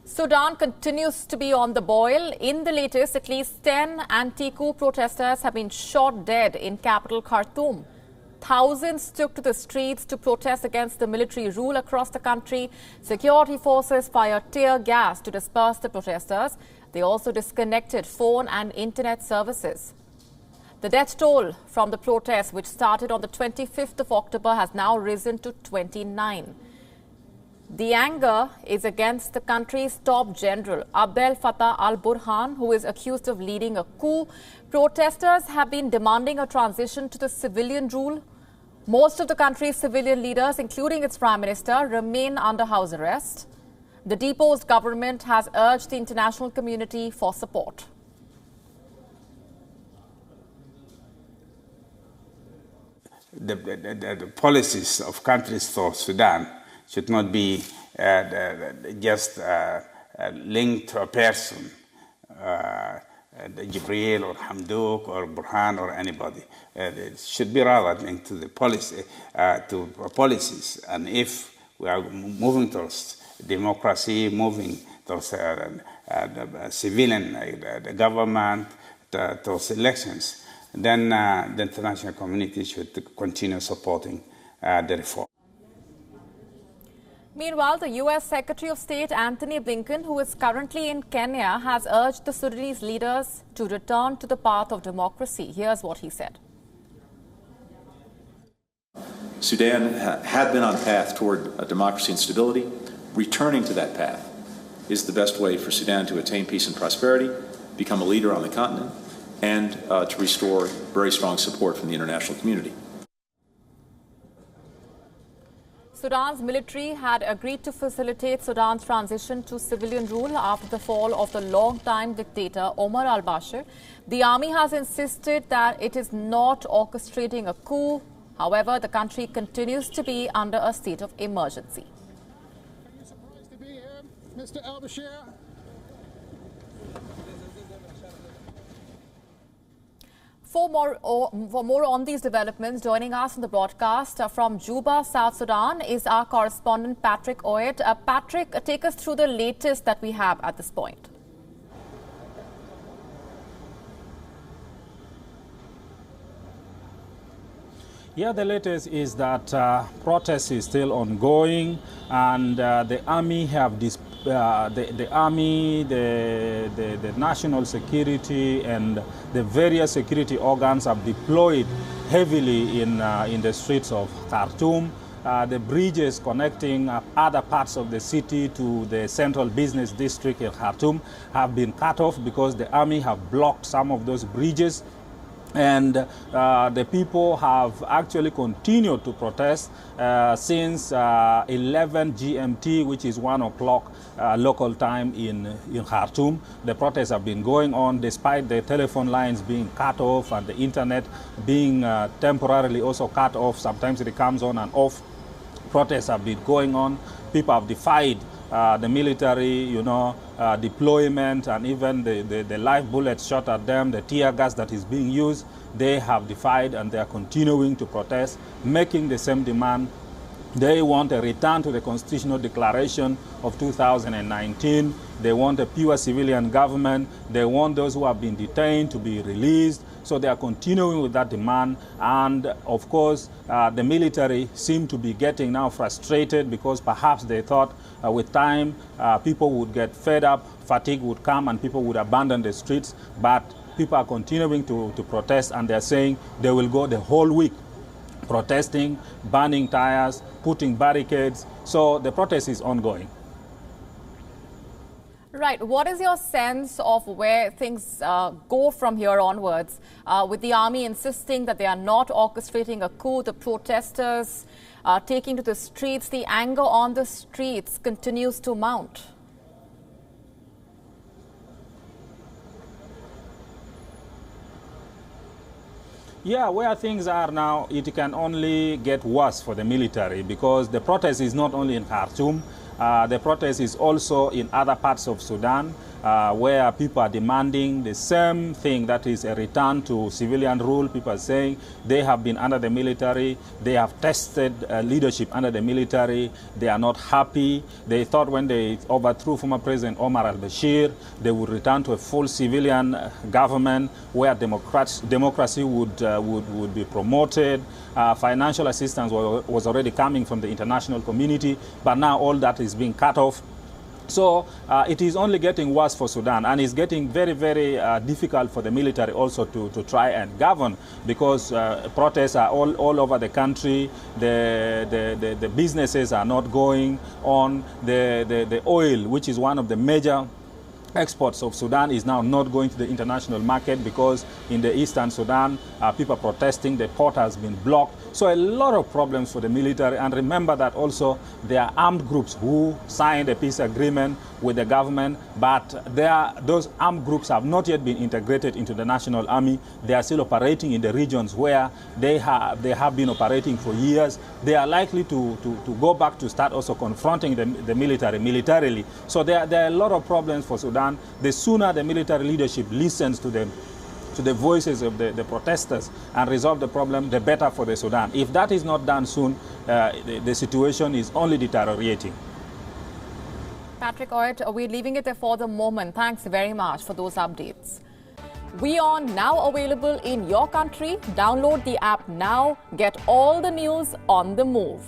Sudan continues to be on the boil. In the latest, at least 10 anti-coup protesters have been shot dead in capital Khartoum. Thousands took to the streets to protest against the military rule across the country. Security forces fired tear gas to disperse the protesters. They also disconnected phone and internet services. The death toll from the protests, which started on the 25th of October, has now risen to 29. The anger is against the country's top general, Abdel Fattah al-Burhan, who is accused of leading a coup. Protesters have been demanding a transition to the civilian rule. Most of the country's civilian leaders, including its prime minister, remain under house arrest. The deposed government has urged the international community for support. The policies of countries for Sudan should not be just linked to a person, Jibril or Hamdouk or Burhan or anybody. It should be rather linked to the policy, to policies. And if we are moving towards democracy, moving towards civilian the government, towards elections, then the international community should continue supporting the reform. Meanwhile, the U.S. Secretary of State Antony Blinken, who is currently in Kenya, has urged the Sudanese leaders to return to the path of democracy. Here's what he said. Sudan had been on a path toward democracy and stability. Returning to that path is the best way for Sudan to attain peace and prosperity, become a leader on the continent, and to restore very strong support from the international community. Sudan's military had agreed to facilitate Sudan's transition to civilian rule after the fall of the long-time dictator Omar al-Bashir. The army has insisted that it is not orchestrating a coup. However, the country continues to be under a state of emergency. Are you surprised to be here, Mr. al-Bashir? For more on these developments, joining us on the broadcast from Juba, South Sudan, is our correspondent Patrick Oed. Patrick, take us through the latest that we have at this point. Yeah, the latest is that protest is still ongoing, and the army have the national security and the various security organs have deployed heavily in the streets of Khartoum. The bridges connecting other parts of the city to the central business district in Khartoum have been cut off because the army have blocked some of those bridges. And the people have actually continued to protest since 11 GMT, which is 1 o'clock local time in Khartoum. The protests have been going on despite the telephone lines being cut off and the internet being temporarily also cut off. Sometimes it comes on and off. Protests have been going on. People have defied the military, deployment, and even the live bullets shot at them, the tear gas that is being used. They have defied, and they are continuing to protest, making the same demand. They want a return to the constitutional declaration of 2019. They want a pure civilian government. They want those who have been detained to be released. So they are continuing with that demand. And of course, the military seem to be getting now frustrated because perhaps they thought with time people would get fed up, fatigue would come, and people would abandon the streets. But people are continuing to protest, and they're saying they will go the whole week protesting, burning tires, putting barricades. So the protest is ongoing. Right. What is your sense of where things go from here onwards? With the army insisting that they are not orchestrating a coup, the protesters taking to the streets, the anger on the streets continues to mount. Yeah, where things are now, it can only get worse for the military because the protest is not only in Khartoum. The protest is also in other parts of Sudan. where people are demanding the same thing, that is a return to civilian rule. People are saying they have been under the military, they have tested leadership under the military, they are not happy. They thought when they overthrew former President Omar al-Bashir, they would return to a full civilian government where democracy would be promoted. Financial assistance was already coming from the international community, but now all that is being cut off. So it is only getting worse for Sudan, and it's getting very, very difficult for the military also to try and govern, because protests are all over the country. The businesses are not going on. The oil, which is one of the major exports of Sudan, is now not going to the international market because in the eastern Sudan, people are protesting, the port has been blocked. So a lot of problems for the military. And remember that also there are armed groups who signed a peace agreement with the government, but those armed groups have not yet been integrated into the national army. They are still operating in the regions where they have been operating for years. They are likely to go back to start also confronting the military militarily. So there are a lot of problems for Sudan. The sooner the military leadership listens to the voices of the protesters and resolve the problem, the better for the Sudan. If that is not done soon, the situation is only deteriorating. Patrick Oit, we're leaving it there for the moment. Thanks very much for those updates. WION now available in your country. Download the app now. Get all the news on the move.